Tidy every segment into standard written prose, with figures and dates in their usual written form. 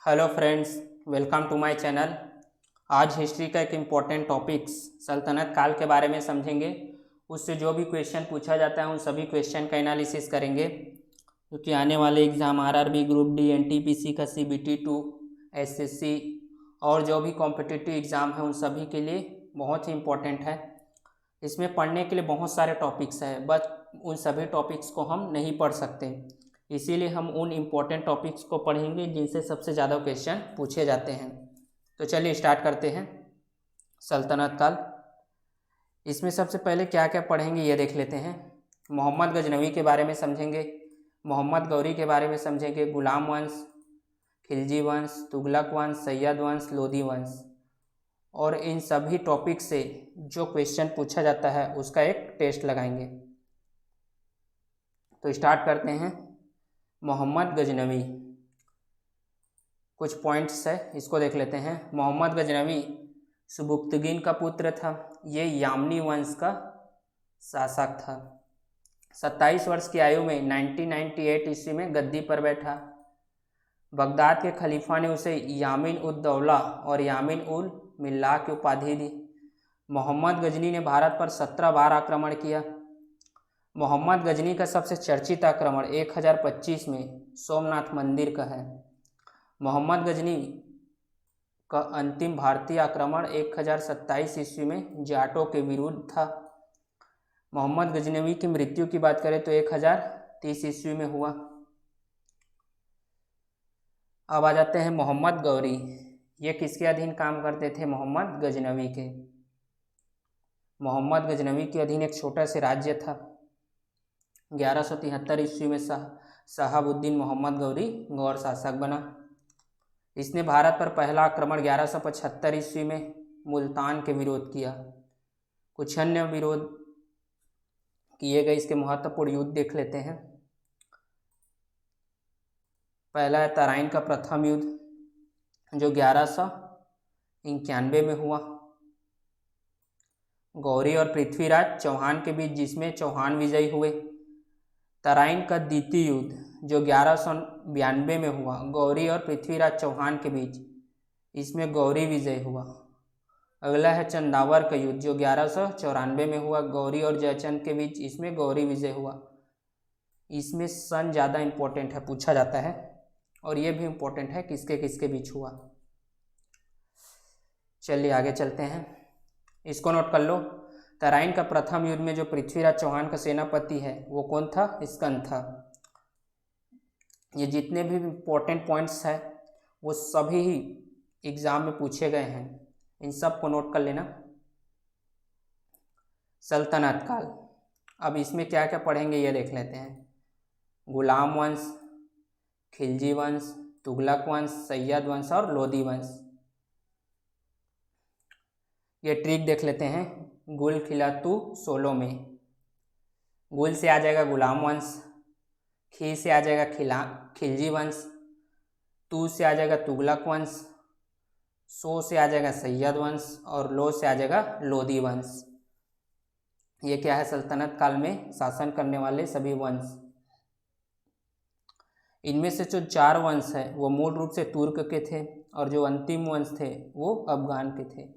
Hello friends, welcome to my channel. आज history का एक इम्पॉर्टेंट टॉपिक्स सल्तनत काल के बारे में समझेंगे। उससे जो भी क्वेश्चन पूछा जाता है उन सभी क्वेश्चन का एनालिसिस करेंगे, क्योंकि आने वाले exam RRB, group D, NTPC का सीबीटी 2, एसएससी और जो भी कॉम्पिटिटिव एग्ज़ाम है उन सभी के लिए बहुत ही इम्पोर्टेंट है। इसमें पढ़ने के लिए बहुत सारे टॉपिक्स हैं, बट उन सभी टॉपिक्स को हम नहीं पढ़ सकते, इसीलिए हम उन इम्पोर्टेंट टॉपिक्स को पढ़ेंगे जिनसे सबसे ज़्यादा क्वेश्चन पूछे जाते हैं। तो चलिए स्टार्ट करते हैं। सल्तनत काल, इसमें सबसे पहले क्या क्या पढ़ेंगे ये देख लेते हैं। मोहम्मद गजनवी के बारे में समझेंगे, मोहम्मद गौरी के बारे में समझेंगे, गुलाम वंश, खिलजी वंश, तुगलक वंश, सैयद वंश, लोदी वंश, और इन सभी टॉपिक से जो क्वेश्चन पूछा जाता है उसका एक टेस्ट लगाएंगे। तो स्टार्ट करते हैं। मोहम्मद गजनवी, कुछ पॉइंट्स है, इसको देख लेते हैं। मोहम्मद गजनवी सुबुक्तगीन का पुत्र था। ये यामनी वंश का शासक था। 27 वर्ष की आयु में 1998 ईस्वी में गद्दी पर बैठा। बगदाद के खलीफा ने उसे यामिन उद दौला और यामिन उल मिल्लाह की उपाधि दी। मोहम्मद गजनी ने भारत पर 17 बार आक्रमण किया। मोहम्मद गजनी का सबसे चर्चित आक्रमण 1025 में सोमनाथ मंदिर का है। मोहम्मद गजनी का अंतिम भारतीय आक्रमण 1027 ईस्वी में जाटों के विरुद्ध था। मोहम्मद गजनवी की मृत्यु की बात करें तो 1030 ईस्वी में हुआ। अब आ जाते हैं मोहम्मद गौरी। ये किसके अधीन काम करते थे? मोहम्मद गजनवी के। मोहम्मद गजनवी के अधीन एक छोटा सा राज्य था। 1173 ईस्वी में शहाबुद्दीन मोहम्मद गौरी गौर शासक बना। इसने भारत पर पहला आक्रमण 1175 ईस्वी में मुल्तान के विरोध किया। कुछ अन्य विरोध किए गए, इसके महत्वपूर्ण युद्ध देख लेते हैं। पहला है तराइन का प्रथम युद्ध जो 1191 में हुआ। गौरी और पृथ्वीराज चौहान के बीच, जिसमें चौहान विजयी हुए। तराइन का द्वितीय युद्ध जो 1192 में हुआ, गौरी और पृथ्वीराज चौहान के बीच, इसमें गौरी विजय हुआ। अगला है चंदावर का युद्ध जो 1194 में हुआ, गौरी और जयचंद के बीच, इसमें गौरी विजय हुआ। इसमें सन ज़्यादा इम्पोर्टेंट है, पूछा जाता है, और ये भी इम्पोर्टेंट है किसके किसके बीच हुआ। चलिए आगे चलते हैं, इसको नोट कर लो। तराइन का प्रथम युद्ध में जो पृथ्वीराज चौहान का सेनापति है वो कौन था? स्कंद था। ये जितने भी इम्पोर्टेंट पॉइंट्स हैं वो सभी ही एग्जाम में पूछे गए हैं, इन सब को नोट कर लेना। सल्तनत काल, अब इसमें क्या क्या पढ़ेंगे ये देख लेते हैं। गुलाम वंश, खिलजी वंश, तुगलक वंश, सैयद वंश और लोदी वंश। ये ट्रिक देख लेते हैं। गुल खिलातू 16 में, गुल से आ जाएगा गुलाम वंश, खी से आ जाएगा खिलजी वंश, तू से आ जाएगा तुगलक वंश, सो से आ जाएगा सैयद वंश और लो से आ जाएगा लोदी वंश। ये क्या है? सल्तनत काल में शासन करने वाले सभी वंश। इनमें से जो 4 वंश है वो मूल रूप से तुर्क के थे, और जो अंतिम वंश थे वो अफगान के थे।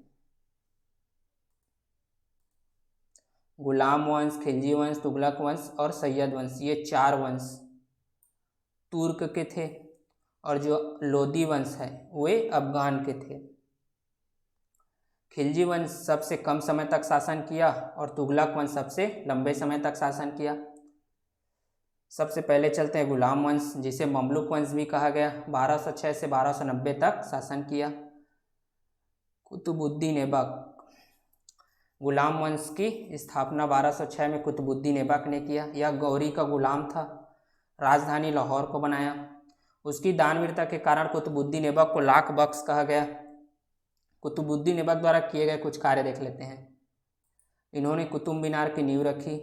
गुलाम वंश, खिलजी वंश, तुगलक वंश और सैयद वंश, ये 4 वंश तुर्क के थे, और जो लोदी वंश है वे अफगान के थे। खिलजी वंश सबसे कम समय तक शासन किया और तुगलक वंश सबसे लंबे समय तक शासन किया। सबसे पहले चलते हैं गुलाम वंश, जिसे ममलुक वंश भी कहा गया। 1206 से 1290 तक शासन किया कुतुबुद्दीन ऐबक। गुलाम वंश की स्थापना 1206 में कुतुबुद्दीन ऐबक ने किया। यह गौरी का गुलाम था, राजधानी लाहौर को बनाया। उसकी दानवीरता के कारण कुतुबुद्दीन ऐबक को लाख बख्श कहा गया। कुतुबुद्दीन ऐबक द्वारा किए गए कुछ कार्य देख लेते हैं। इन्होंने कुतुब मीनार की नींव रखी,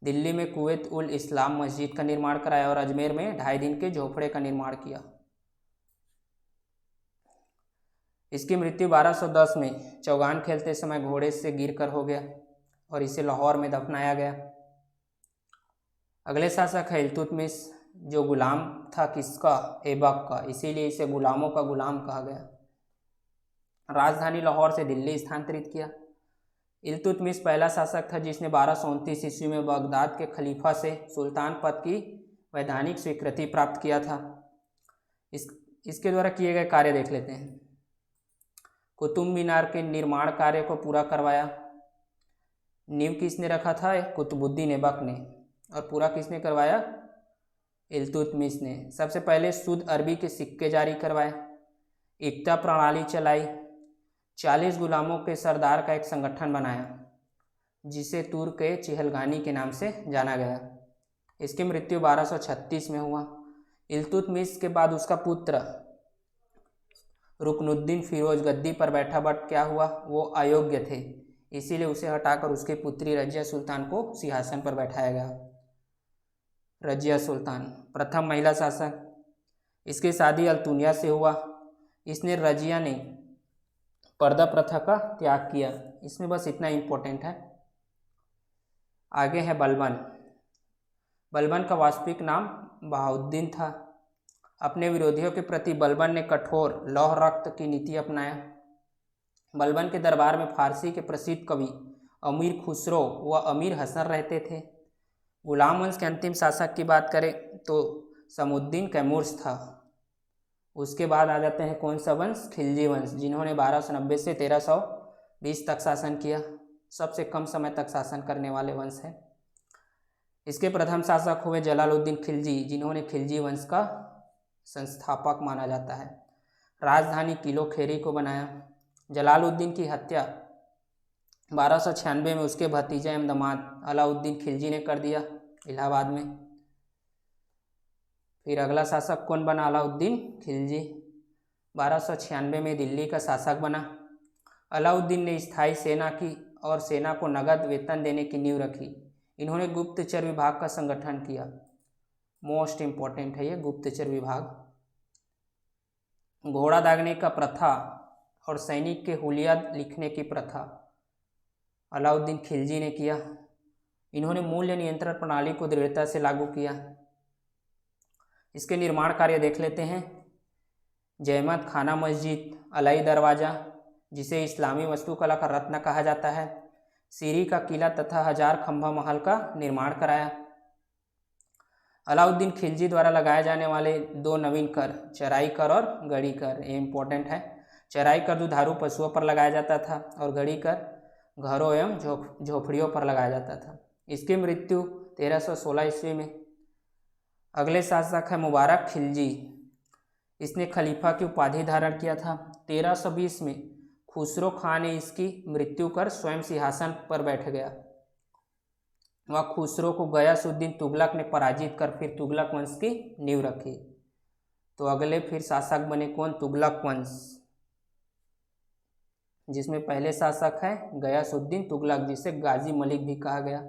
दिल्ली में कुवैत उल इस्लाम मस्जिद का निर्माण कराया और अजमेर में 2.5 दिन के झोपड़े का निर्माण किया। इसकी मृत्यु 1210 में चौगान खेलते समय घोड़े से गिरकर हो गया और इसे लाहौर में दफनाया गया। अगले शासक है इल्तुतमिश। जो गुलाम था किसका, ऐबक का, इसीलिए इसे गुलामों का गुलाम कहा गया। राजधानी लाहौर से दिल्ली स्थानांतरित किया। इल्तुतमिश पहला शासक था जिसने 1229 ईस्वी में बगदाद के खलीफा से सुल्तान पद की वैधानिक स्वीकृति प्राप्त किया था। इसके द्वारा किए गए कार्य देख लेते हैं। कुतुब मीनार के निर्माण कार्य को पूरा करवाया। नींव किसने रखा था, कुतुबुद्दीन ऐबक ने, और पूरा किसने करवाया, इल्तुतमिश ने। सबसे पहले शुद्ध अरबी के सिक्के जारी करवाए, एकता प्रणाली चलाई, 40 गुलामों के सरदार का एक संगठन बनाया जिसे तुर्क के चिहलगानी के नाम से जाना गया। इसकी मृत्यु 1236 में हुआ। इल्तुतमिश के बाद उसका पुत्र रुकनुद्दीन फिरोज गद्दी पर बैठा, बट क्या हुआ, वो अयोग्य थे, इसीलिए उसे हटाकर उसकी पुत्री रजिया सुल्तान को सिंहासन पर बैठाया गया। रजिया सुल्तान प्रथम महिला शासक। इसकी शादी अल्तुनिया से हुआ। इसने रजिया ने पर्दा प्रथा का त्याग किया। इसमें बस इतना इम्पोर्टेंट है। आगे है बलबन। बलबन का वास्तविक नाम बहाउद्दीन था। अपने विरोधियों के प्रति बलबन ने कठोर लौह रक्त की नीति अपनाया। बलबन के दरबार में फारसी के प्रसिद्ध कवि अमीर खुसरो व अमीर हसन रहते थे। गुलाम वंश के अंतिम शासक की बात करें तो समुद्दीन कैमूर्स था। उसके बाद आ जाते हैं कौन सा वंश, खिलजी वंश, जिन्होंने 1290 से 1320 तक शासन किया। सबसे कम समय तक शासन करने वाले वंश हैं। इसके प्रथम शासक हुए जलालुद्दीन खिलजी, जिन्होंने खिलजी वंश का संस्थापक माना जाता है। राजधानी किलो खेरी को बनाया। जलालुद्दीन की हत्या 1296 में उसके भतीजे एवं दामाद अलाउद्दीन खिलजी ने कर दिया इलाहाबाद में। फिर अगला शासक कौन बना, अलाउद्दीन खिलजी 1296 में दिल्ली का शासक बना। अलाउद्दीन ने स्थायी सेना की और सेना को नगद वेतन देने की नींव रखी। इन्होंने गुप्तचर विभाग का संगठन किया। मोस्ट इम्पोर्टेंट है ये गुप्तचर विभाग। घोड़ा दागने का प्रथा और सैनिक के हुलिया लिखने की प्रथा अलाउद्दीन खिलजी ने किया। इन्होंने मूल्य नियंत्रण प्रणाली को दृढ़ता से लागू किया। इसके निर्माण कार्य देख लेते हैं। जहमत खाना मस्जिद, अलाई दरवाज़ा जिसे इस्लामी वास्तुकला का रत्न कहा जाता है, सीरी का किला तथा 1000 खंभा महल का निर्माण कराया। अलाउद्दीन खिलजी द्वारा लगाए जाने वाले 2 नवीन कर, चराई कर और गड़ी कर, ये इम्पोर्टेंट है। चराई कर दुधारू पशुओं पर लगाया जाता था और गड़ी कर घरों एवं झोपड़ियों पर लगाया जाता था। इसकी मृत्यु 1316 ईस्वी में। अगले शासक है मुबारक खिलजी। इसने खलीफा की उपाधि धारण किया था। 1320 में खुसरो खां ने इसकी मृत्यु कर स्वयं सिंहासन पर बैठ गया। वह खुसरो को गयासुद्दीन तुगलक ने पराजित कर फिर तुगलक वंश की नींव रखी। तो अगले फिर शासक बने कौन, तुगलक वंश, जिसमें पहले शासक है गयासुद्दीन तुगलक, जिसे गाजी मलिक भी कहा गया।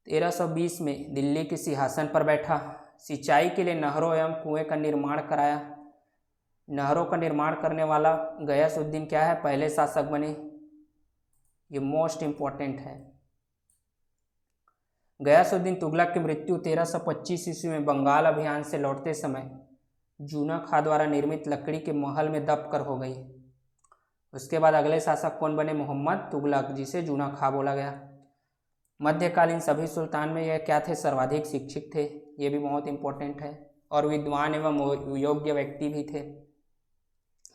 1320 में दिल्ली के सिंहासन पर बैठा। सिंचाई के लिए नहरों एवं कुएं का निर्माण कराया। नहरों का निर्माण करने वाला गयासुद्दीन क्या है, पहले शासक बने। ये मोस्ट इम्पोर्टेंट है। गयासुद्दीन तुगलक की मृत्यु 1325 ईस्वी में बंगाल अभियान से लौटते समय जूना खां द्वारा निर्मित लकड़ी के महल में दब कर हो गई। उसके बाद अगले शासक कौन बने, मोहम्मद तुगलक, जिसे जूना खां बोला गया। मध्यकालीन सभी सुल्तान में यह क्या थे, सर्वाधिक शिक्षित थे, ये भी बहुत इंपॉर्टेंट है, और विद्वान एवं योग्य व्यक्ति भी थे।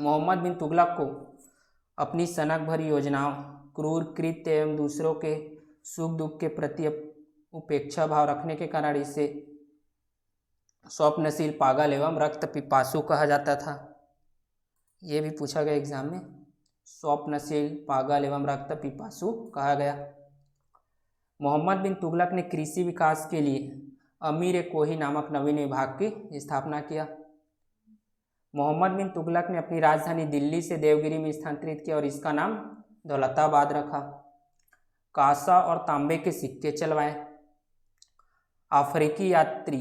मोहम्मद बिन तुगलक को अपनी सनक भरी योजनाओं, क्रूर कृत्य एवं दूसरों के सुख दुख के प्रति उपेक्षा भाव रखने के कारण इसे स्वप्नशील, पागल एवं रक्त पिपासु कहा जाता था। ये भी पूछा गया एग्जाम में, स्वप्नशील, पागल एवं रक्त पिपासु कहा गया। मोहम्मद बिन तुगलक ने कृषि विकास के लिए अमीर कोही नामक नवीन विभाग की स्थापना किया। मोहम्मद बिन तुगलक ने अपनी राजधानी दिल्ली से देवगिरी में स्थानांतरित किया और इसका नाम दौलताबाद रखा। कांसा और तांबे के सिक्के चलवाए। अफ्रीकी यात्री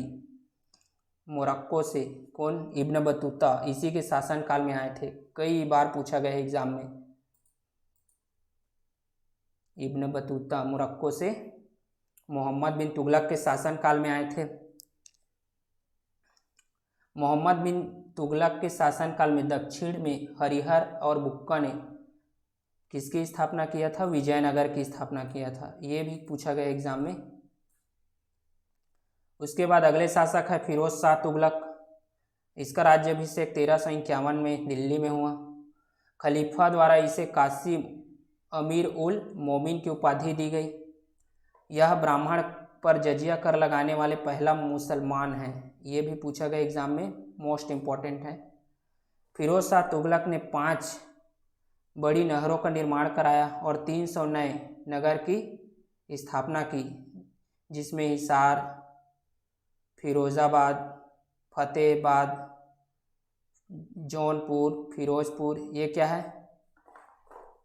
मोरक्को से कौन, इब्न बतूता, इसी के शासनकाल में आए थे। कई बार पूछा गया एग्जाम में। इब्न बतूता मोरक्को से मोहम्मद बिन तुगलक के शासनकाल में आए थे। मोहम्मद बिन तुगलक के शासनकाल में दक्षिण में हरिहर और बुक्का ने किसकी स्थापना किया था? विजयनगर की स्थापना किया था। ये भी पूछा गया एग्जाम में। उसके बाद अगले शासक है फिरोज शाह तुगलक। इसका राज्याभिषेक 1351 में दिल्ली में हुआ। खलीफा द्वारा इसे कासिम अमीर उल मोमिन की उपाधि दी गई। यह ब्राह्मण पर जजिया कर लगाने वाले पहला मुसलमान हैं। ये भी पूछा गया एग्जाम में, मोस्ट इम्पॉर्टेंट है। फिरोज शाह तुगलक ने 5 बड़ी नहरों का निर्माण कराया और 300 नए नगर की स्थापना की, जिसमें हिसार, फिरोजाबाद, फतेहाबाद, जौनपुर, फिरोजपुर, ये क्या है?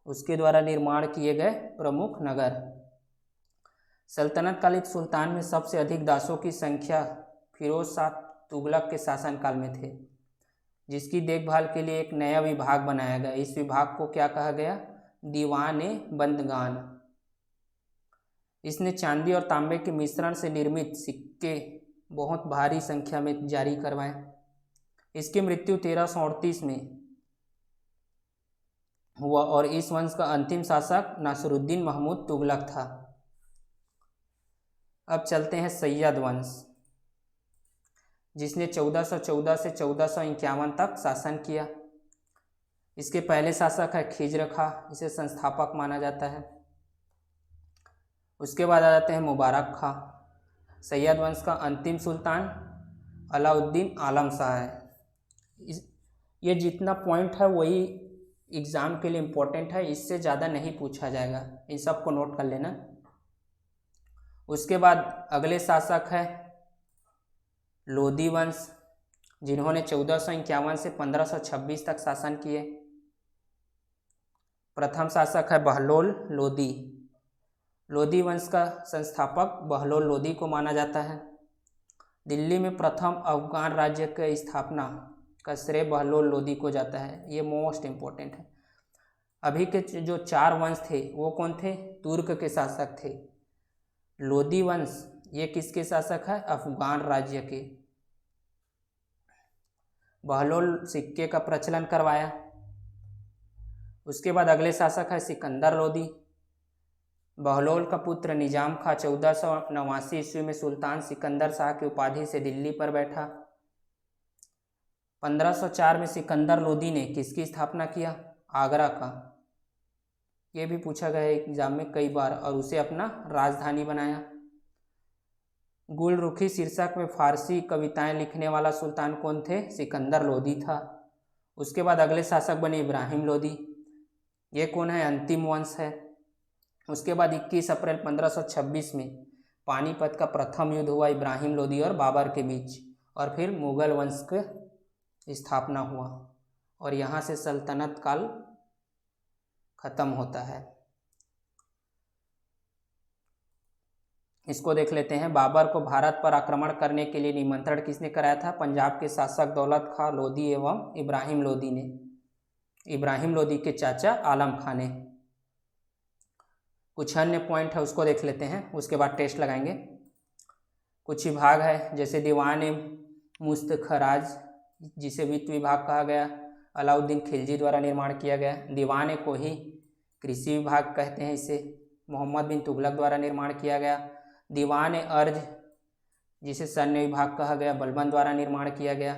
उसके द्वारा निर्माण किए गए प्रमुख नगर। सल्तनत कालीन सुल्तान में सबसे अधिक दासों की संख्या फिरोज शाह तुगलक के शासनकाल में थे, जिसकी देखभाल के लिए एक नया विभाग बनाया गया। इस विभाग को क्या कहा गया? दीवाने बंदगान। इसने चांदी और तांबे के मिश्रण से निर्मित सिक्के बहुत भारी संख्या में जारी करवाए। इसकी मृत्यु 1338 में हुआ और इस वंश का अंतिम शासक नासिरुद्दीन महमूद तुगलक था। अब चलते हैं सैयद वंश, जिसने 1414 से 1451 तक शासन किया। इसके पहले शासक है खिज्र खां, इसे संस्थापक माना जाता है। उसके बाद आ जाते हैं मुबारक खां। सैयद वंश का अंतिम सुल्तान अलाउद्दीन आलम शाह है। ये जितना पॉइंट है वही एग्ज़ाम के लिए इम्पोर्टेंट है, इससे ज़्यादा नहीं पूछा जाएगा, इन सब को नोट कर लेना। उसके बाद अगले शासक है लोदी वंश, जिन्होंने 1451 से 1526 तक शासन किए। प्रथम शासक है बहलोल लोदी। लोदी वंश का संस्थापक बहलोल लोदी को माना जाता है। दिल्ली में प्रथम अफगान राज्य की स्थापना का श्रेय बहलोल लोदी को जाता है। ये मोस्ट इम्पोर्टेंट है। अभी के जो 4 वंश थे वो कौन थे? तुर्क के शासक थे। लोदी वंश ये किसके शासक है? अफगान राज्य के। बहलोल सिक्के का प्रचलन करवाया। उसके बाद अगले शासक है सिकंदर लोदी। बहलोल का पुत्र निजाम खां 1489 ईस्वी में सुल्तान सिकंदर शाह की उपाधि से दिल्ली पर बैठा। 1504 में सिकंदर लोदी ने किसकी स्थापना किया? आगरा का। ये भी पूछा गया है एग्जाम में कई बार, और उसे अपना राजधानी बनाया। गुलरुखी शीर्षक में फारसी कविताएं लिखने वाला सुल्तान कौन थे? सिकंदर लोदी था। उसके बाद अगले शासक बने इब्राहिम लोदी। ये कौन है? अंतिम वंश है। उसके बाद 21 अप्रैल 1526 में पानीपत का प्रथम युद्ध हुआ इब्राहिम लोदी और बाबर के बीच, और फिर मुगल वंश की स्थापना हुआ, और यहाँ से सल्तनत काल खत्म होता है। इसको देख लेते हैं। बाबर को भारत पर आक्रमण करने के लिए निमंत्रण किसने कराया था? पंजाब के शासक दौलत खां लोदी एवं इब्राहिम लोदी ने। इब्राहिम लोदी के चाचा आलम खां ने। कुछ अन्य पॉइंट है उसको देख लेते हैं, उसके बाद टेस्ट लगाएंगे। कुछ विभाग है जैसे दीवान मुस्तखराज, जिसे वित्त विभाग कहा गया, अलाउद्दीन खिलजी द्वारा निर्माण किया गया। दीवान कोही कृषि विभाग कहते हैं इसे, मोहम्मद बिन तुगलक द्वारा निर्माण किया गया। दीवान अर्ज, जिसे सैन्य विभाग कहा गया, बलबन द्वारा निर्माण किया गया।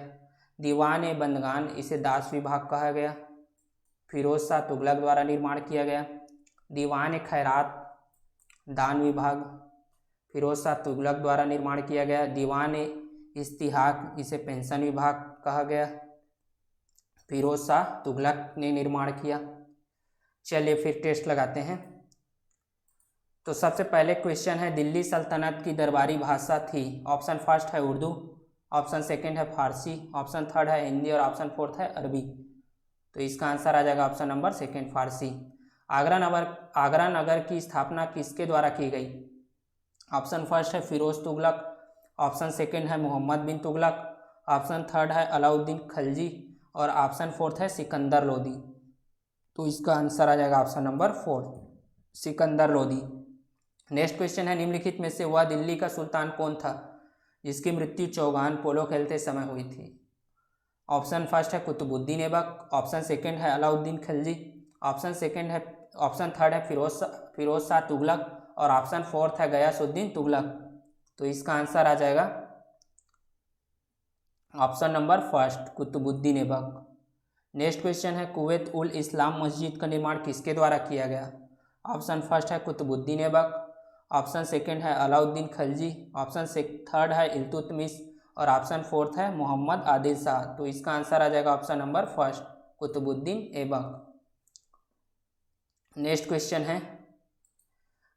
दीवान बंदगान, इसे दास विभाग कहा गया, फिरोज शाह तुगलक द्वारा निर्माण किया गया। दीवान खैरात, दान विभाग, फिरोज शाह तुगलक द्वारा निर्माण किया गया। दीवान इस्तिहाक, इसे पेंशन विभाग कहा गया, फिरोज शाह तुगलक ने निर्माण किया। चलिए फिर टेस्ट लगाते हैं। तो सबसे पहले क्वेश्चन है, दिल्ली सल्तनत की दरबारी भाषा थी? ऑप्शन फर्स्ट है उर्दू, ऑप्शन सेकंड है फारसी, ऑप्शन थर्ड है हिंदी और ऑप्शन फोर्थ है अरबी। तो इसका आंसर आ जाएगा ऑप्शन नंबर सेकंड, फारसी। आगरा नगर की स्थापना किसके द्वारा की गई? ऑप्शन फर्स्ट है फिरोज तुगलक, ऑप्शन सेकंड है मोहम्मद बिन तुगलक, ऑप्शन थर्ड है अलाउद्दीन खिलजी और ऑप्शन फोर्थ है सिकंदर लोदी। तो इसका आंसर आ जाएगा option number 4, Sikandar Lodi. Next question है, निम्नलिखित में से वह दिल्ली का सुल्तान कौन था जिसकी मृत्यु चौगान पोलो खेलते समय हुई थी? ऑप्शन फर्स्ट है कुतुबुद्दीन ऐबक, ऑप्शन सेकंड है अलाउद्दीन खिलजी, ऑप्शन थर्ड है फिरोज शाह तुगलक और ऑप्शन फोर्थ है गयासुद्दीन तुगलक। तो इसका आंसर आ जाएगा option number first Qutubuddin Aibak. Next question है कुवैत उल इस्लाम मस्जिद का निर्माण किसके द्वारा किया गया? ऑप्शन फर्स्ट है कुतुबुद्दीन ऐबक, ऑप्शन सेकंड है अलाउद्दीन खिलजी, ऑप्शन थर्ड है इल्तुतमिश और ऑप्शन फोर्थ है मोहम्मद आदिल शाह। तो इसका आंसर आ जाएगा option number first Qutubuddin Aibak. Next question है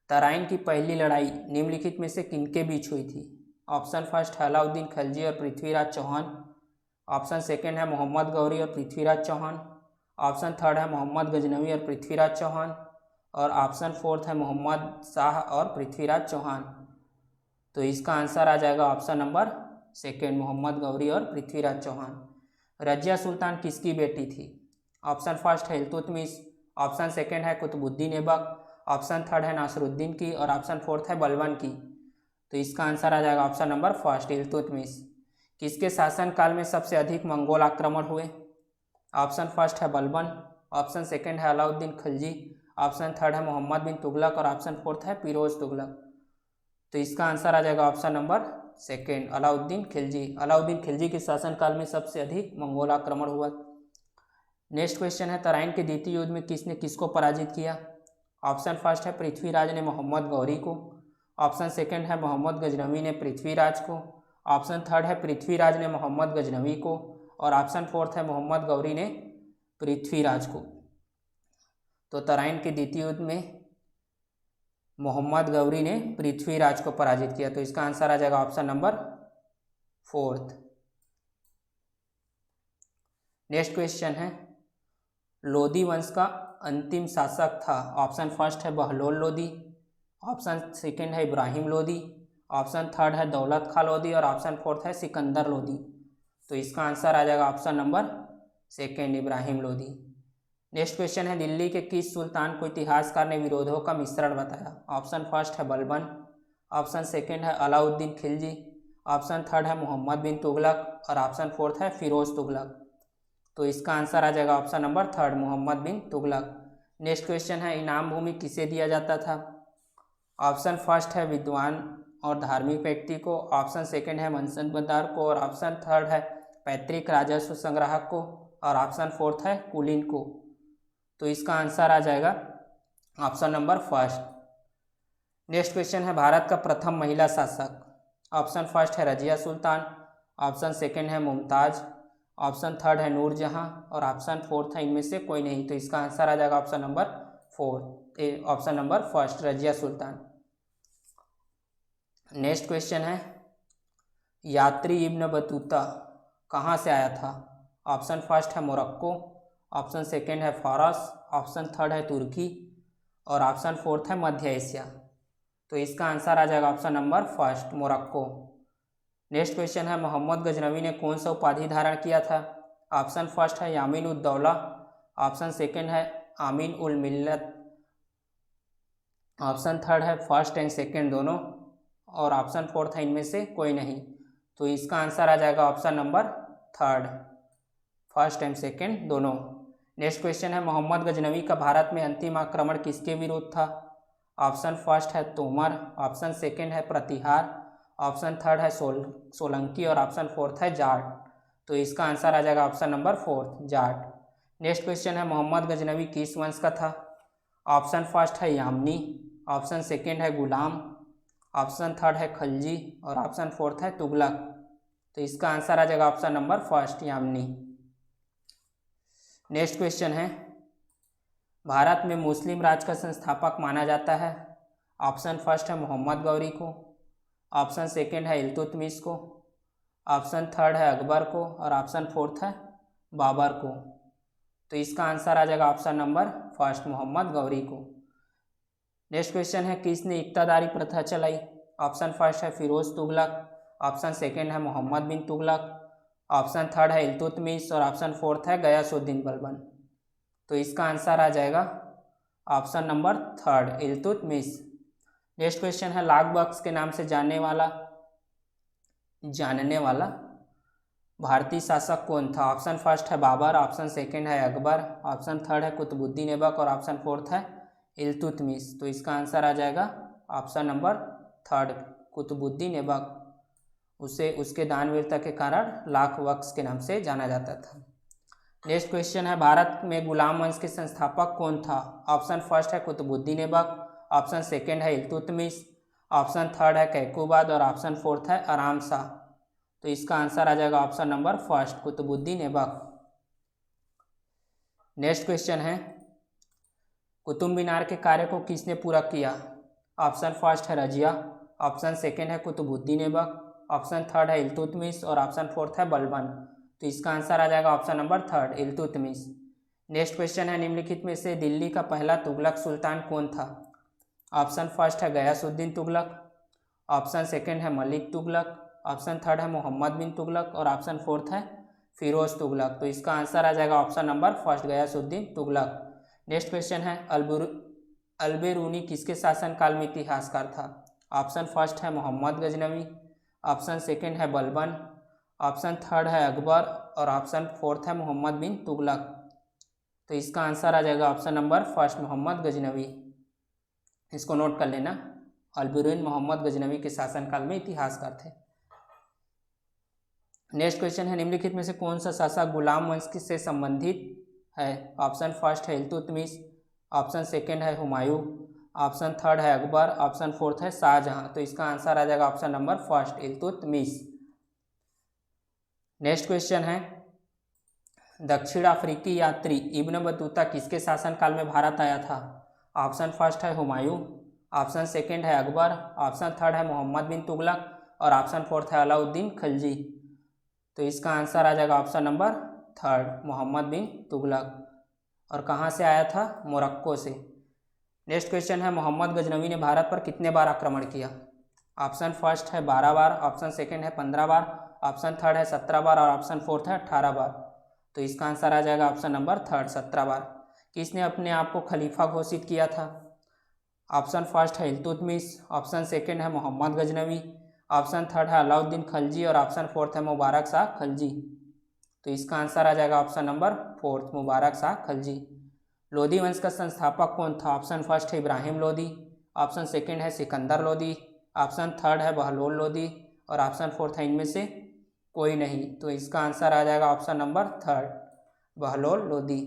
तराइन की पहली लड़ाई निम्नलिखित में से किनके बीच हुई थी? ऑप्शन फर्स्ट है अलाउद्दीन खिलजी और पृथ्वीराज चौहान, ऑप्शन सेकंड है मोहम्मद गौरी और पृथ्वीराज चौहान, ऑप्शन थर्ड है मोहम्मद गजनवी और पृथ्वीराज चौहान और ऑप्शन फोर्थ है मोहम्मद शाह और पृथ्वीराज चौहान। तो इसका आंसर आ जाएगा option number second Mohammad Ghori और पृथ्वीराज चौहान। रजिया सुल्तान किसकी बेटी थी? ऑप्शन फर्स्ट है इल्तुतमिश, ऑप्शन सेकंड है कुतुबुद्दीन ऐबक, ऑप्शन थर्ड है नासरुद्दीन की और ऑप्शन फोर्थ है बलबन की। तो इसका आंसर आ जाएगा ऑप्शन नंबर फर्स्ट इल्तुतमिश। किसके शासनकाल में सबसे अधिक मंगोल आक्रमण हुए? ऑप्शन फर्स्ट है बलबन, ऑप्शन सेकंड है अलाउद्दीन खिलजी, ऑप्शन थर्ड है मोहम्मद बिन तुगलक और ऑप्शन फोर्थ है फिरोज तुगलक। तो इसका आंसर आ जाएगा option number second Alauddin Khilji. Alauddin Khilji के शासनकाल में सबसे अधिक मंगोल आक्रमण हुआ। नेक्स्ट क्वेश्चन है तराइन के द्वितीय युद्ध में किसने किसको पराजित किया? ऑप्शन फर्स्ट है पृथ्वीराज ने मोहम्मद गौरी को, ऑप्शन सेकंड है मोहम्मद गजनवी ने पृथ्वीराज को, ऑप्शन थर्ड है पृथ्वीराज ने मोहम्मद गजनवी को और ऑप्शन फोर्थ है मोहम्मद गौरी ने पृथ्वीराज को। तो तराइन के द्वितीय युद्ध में मोहम्मद गौरी ने पृथ्वीराज को पराजित किया। तो इसका आंसर आ जाएगा option number fourth. Next question है लोदी वंश का अंतिम शासक था? ऑप्शन फर्स्ट है बहलोल लोदी, ऑप्शन सेकंड है इब्राहिम लोदी, ऑप्शन थर्ड है दौलत खां लोदी और ऑप्शन फोर्थ है सिकंदर लोदी। तो इसका आंसर आ जाएगा option number second Ibrahim Lodi. Next question है दिल्ली के किस सुल्तान को इतिहासकार ने विरोधों का मिश्रण बताया? ऑप्शन फर्स्ट है बलबन, ऑप्शन सेकंड है अलाउद्दीन खिलजी, ऑप्शन थर्ड है मोहम्मद बिन तुगलक और ऑप्शन फोर्थ है फिरोज तुगलक। तो इसका आंसर आ जाएगा ऑप्शन नंबर थर्ड मोहम्मद बिन तुगलक। नेक्स्ट क्वेश्चन है इनाम भूमि किसे दिया जाता था? ऑप्शन फर्स्ट है विद्वान और धार्मिक व्यक्ति को, ऑप्शन सेकंड है मनसबदार को और ऑप्शन थर्ड है पैतृक राजस्व संग्राहक को और ऑप्शन फोर्थ है कुलीन को। तो इसका आंसर आ जाएगा option number first. Next question है भारत का प्रथम महिला शासक? ऑप्शन फर्स्ट है रजिया सुल्तान, ऑप्शन सेकंड है मुमताज, ऑप्शन थर्ड है नूरजहां और ऑप्शन फोर्थ है इनमें से कोई नहीं। तो इसका आंसर आ जाएगा option number fourth option number first Razia Sultan. Next question है यात्री इब्न बतूता कहाँ से आया था? ऑप्शन फर्स्ट है मोरक्को, ऑप्शन सेकंड है फारस, ऑप्शन थर्ड है तुर्की और ऑप्शन फोर्थ है मध्य एशिया। तो इसका आंसर आ जाएगा option number first Morocco. Next question है मोहम्मद गजनवी ने कौन सा उपाधि धारण किया था? ऑप्शन फर्स्ट है यामीन उद दौला, ऑप्शन सेकंड है आमीन उल मिल्लत, ऑप्शन थर्ड है फर्स्ट एंड सेकंड दोनों और ऑप्शन फोर्थ है इनमें से कोई नहीं। तो इसका आंसर आ जाएगा option number third first and second दोनों। नेक्स्ट क्वेश्चन है मोहम्मद गजनवी का भारत में अंतिम आक्रमण किसके विरुद्ध था? ऑप्शन फर्स्ट है तोमर, ऑप्शन सेकंड है प्रतिहार, ऑप्शन थर्ड है सोलंकी और ऑप्शन फोर्थ है जाट। तो इसका आंसर आ जाएगा option number fourth Jat. Next question है मोहम्मद गजनवी किस वंश का था? ऑप्शन फर्स्ट है यामनी, ऑप्शन सेकंड है गुलाम, ऑप्शन थर्ड है खलजी और ऑप्शन फोर्थ है तुगलक। तो इसका आंसर आ जाएगा option number first Yamini. Next question है भारत में मुस्लिम राज का संस्थापक माना जाता है? ऑप्शन फर्स्ट है मोहम्मद गौरी को, ऑप्शन सेकंड है इल्तुतमिश को, ऑप्शन थर्ड है अकबर को और ऑप्शन फोर्थ है बाबर को। तो इसका आंसर आ जाएगा option number first Mohammad Ghori को। नेक्स्ट क्वेश्चन है किसने इक्तादारी प्रथा चलाई? ऑप्शन फर्स्ट है फिरोज तुगलक, ऑप्शन सेकंड है मोहम्मद बिन तुगलक, ऑप्शन थर्ड है इल्तुतमिश और ऑप्शन फोर्थ है गयासुद्दीन बलबन। तो इसका आंसर आ जाएगा option number third Iltutmish. Next question है लाख बख्श के नाम से जानने वाला भारतीय शासक कौन था? ऑप्शन फर्स्ट है बाबर, ऑप्शन सेकंड है अकबर, ऑप्शन थर्ड है कुतुबुद्दीन ऐबक और ऑप्शन फोर्थ है इल्तुतमिश। तो इसका आंसर आ जाएगा option number third, Qutubuddin Aibak. उसे उसके दानवीरता के कारण लाख बख्श के नाम से जाना जाता था। नेक्स्ट क्वेश्चन है, भारत में गुलाम वंश के संस्थापक कौन था? ऑप्शन फर्स्ट है कुतुबुद्दीन ऐबक, ऑप्शन सेकंड है इल्तुतमिश, ऑप्शन थर्ड है कैकुबाद और ऑप्शन फोर्थ है आराम शाह। तो इसका आंसर आ जाएगा option number first, Qutubuddin Aibak. Next question है, कुतुब मीनार के कार्य को किसने पूरा किया? ऑप्शन फर्स्ट है रजिया, ऑप्शन सेकंड है कुतुबुद्दीन ऐबक, ऑप्शन थर्ड है इल्तुतमिश और ऑप्शन फोर्थ है बलबन। तो इसका आंसर आ जाएगा option number third, Iltutmish. Next question है, निम्नलिखित में से दिल्ली का पहला तुगलक सुल्तान कौन था? ऑप्शन फर्स्ट है गयासुद्दीन तुगलक, ऑप्शन सेकंड है मलिक तुगलक, ऑप्शन थर्ड है मोहम्मद बिन तुगलक और ऑप्शन फोर्थ है फिरोज तुगलक। तो इसका आंसर आ जाएगा option number first, Ghiyasuddin Tughlaq. Next question है, अल्बेरूनी किसके शासनकाल में इतिहासकार था? ऑप्शन फर्स्ट है मोहम्मद गजनवी, ऑप्शन सेकंड है बलबन, ऑप्शन थर्ड है अकबर और ऑप्शन फोर्थ है मोहम्मद बिन तुगलक। तो इसका आंसर आ जाएगा option number first, Mohammad Ghaznavi. इसको नोट कर लेना, अल्बेरूनी मोहम्मद गजनवी के शासनकाल में इतिहासकार थे। नेक्स्ट क्वेश्चन है, निम्नलिखित में से कौन सा शासक गुलाम वंश से संबंधित है? ऑप्शन फर्स्ट है इल्तुतमिश, ऑप्शन सेकंड है हुमायूं, ऑप्शन थर्ड है अकबर, ऑप्शन फोर्थ है शाहजहां। तो इसका आंसर आ जाएगा option number first, Iltutmish. Next question है, दक्षिण अफ्रीकी यात्री इब्न बतूता किसके शासनकाल में भारत आया था? ऑप्शन फर्स्ट है हुमायूं, ऑप्शन सेकंड है अकबर, ऑप्शन थर्ड है मोहम्मद बिन तुगलक और ऑप्शन फोर्थ है अलाउद्दीन खिलजी। तो इसका आंसर आ जाएगा ऑप्शन नंबर थर्ड, मोहम्मद बिन तुगलक। और कहाँ से आया था? मोरक्को से। नेक्स्ट क्वेश्चन है, मोहम्मद गजनवी ने भारत पर कितने बार आक्रमण किया? ऑप्शन फर्स्ट है 12 बार, ऑप्शन सेकंड है 15 बार, ऑप्शन थर्ड है 17 बार और ऑप्शन फोर्थ है 18 बार। तो इसका आंसर आ जाएगा ऑप्शन नंबर थर्ड, 17 बार। किसने अपने आप को खलीफा घोषित किया था? ऑप्शन फर्स्ट है इल्तुतमिश, ऑप्शन सेकंड है मोहम्मद गजनवी, ऑप्शन थर्ड है अलाउद्दीन खिलजी और ऑप्शन फोर्थ है मुबारक शाह खिलजी। तो इसका आंसर आ जाएगा option number fourth, Mubarak Shah Khilji. Lodhi वंश का संस्थापक कौन था? ऑप्शन फर्स्ट है इब्राहिम लोधी, ऑप्शन सेकंड है सिकंदर लोधी, ऑप्शन थर्ड है बहलोल लोधी और ऑप्शन फोर्थ है इनमें से कोई नहीं। तो इसका आंसर आ जाएगा option number third, Bahlol Lodhi.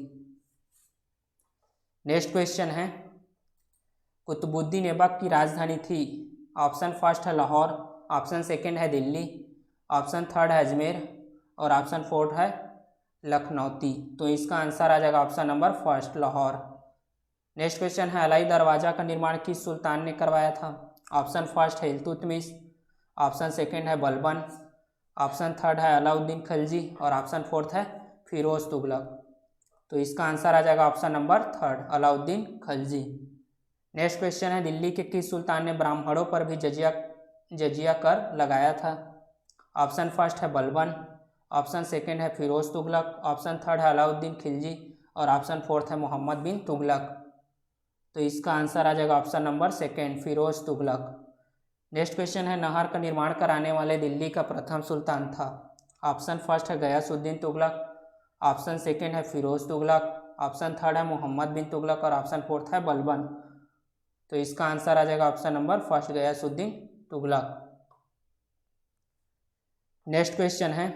Next question है, कुतुबुद्दीन ऐबक की राजधानी थी? ऑप्शन फर्स्ट है लाहौर, ऑप्शन सेकंड है दिल्ली, ऑप्शन थर्ड है अजमेर और ऑप्शन फोर्थ है लखनौती। तो इसका आंसर आ जाएगा option number first, Lahore. Next question है, अलाई दरवाज़ा का निर्माण किस सुल्तान ने करवाया था? ऑप्शन फर्स्ट है इल्तुतमिश, ऑप्शन सेकंड है बलबन, ऑप्शन थर्ड है अलाउद्दीन खिलजी और ऑप्शन फोर्थ है फिरोज तुगलक। तो इसका आंसर आ जाएगा option number third, Alauddin Khilji. Next question है, दिल्ली के किस सुल्तान ने ब्राह्मणों पर भी जजिया कर लगाया था? ऑप्शन फर्स्ट है बलबन, ऑप्शन सेकंड है फिरोज तुगलक, ऑप्शन थर्ड है अलाउद्दीन खिलजी और ऑप्शन फोर्थ है मोहम्मद बिन तुगलक। तो इसका आंसर आ जाएगा option number second, Firoz Tughlaq. Next question है, नहर का निर्माण कराने वाले दिल्ली का प्रथम सुल्तान था? ऑप्शन फर्स्ट है गयासुद्दीन तुगलक, ऑप्शन सेकंड है फिरोज तुगलक, ऑप्शन थर्ड है मोहम्मद बिन तुगलक और ऑप्शन फोर्थ है बलबन। तो इसका आंसर आ जाएगा option number first, Ghiyasuddin Tughlaq. Next question है,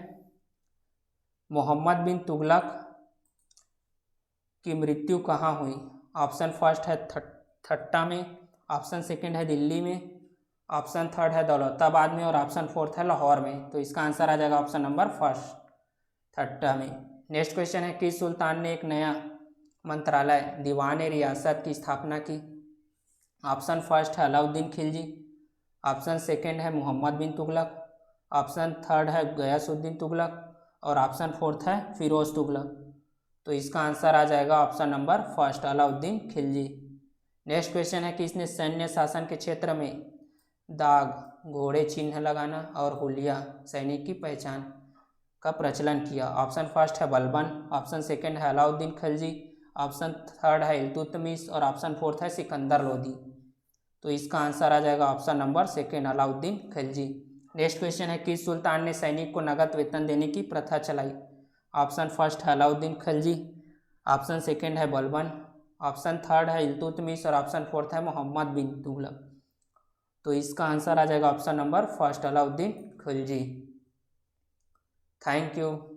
मोहम्मद बिन तुगलक की मृत्यु कहाँ हुई? ऑप्शन फर्स्ट है ठट्टा में, ऑप्शन सेकंड है दिल्ली में, ऑप्शन थर्ड है दौलताबाद में और ऑप्शन फोर्थ है लाहौर में। तो इसका आंसर आ जाएगा ऑप्शन नंबर फर्स्ट, ठट्टा में। नेक्स्ट क्वेश्चन है, किस सुल्तान ने एक नया मंत्रालय दीवान रियासत की स्थापना की? ऑप्शन फर्स्ट है अलाउद्दीन खिलजी, ऑप्शन सेकंड है मोहम्मद बिन तुगलक, ऑप्शन थर्ड है गयासुद्दीन तुगलक और ऑप्शन फोर्थ है फिरोज तुगलक। तो इसका आंसर आ जाएगा option number first, Alauddin Khilji. Next question है, किसने सैन्य शासन के क्षेत्र में दाग, घोड़े चिन्ह लगाना और हुलिया सैनिक की पहचान का प्रचलन किया? ऑप्शन फर्स्ट है बलबन, ऑप्शन सेकंड है अलाउद्दीन खिलजी, ऑप्शन थर्ड है इल्तुतमिश और ऑप्शन फोर्थ है सिकंदर लोधी। तो इसका आंसर आ जाएगा option number second, Alauddin Khilji. Next question है, किस सुल्तान ने सैनिक को नगद वेतन देने की प्रथा चलाई? ऑप्शन फर्स्ट है अलाउद्दीन खिलजी, ऑप्शन सेकंड है बलबन, ऑप्शन थर्ड है इल्तुतमिश और ऑप्शन फोर्थ है मोहम्मद बिन तुगलक। तो इसका आंसर आ जाएगा option number first, Alauddin Khilji. Thank you.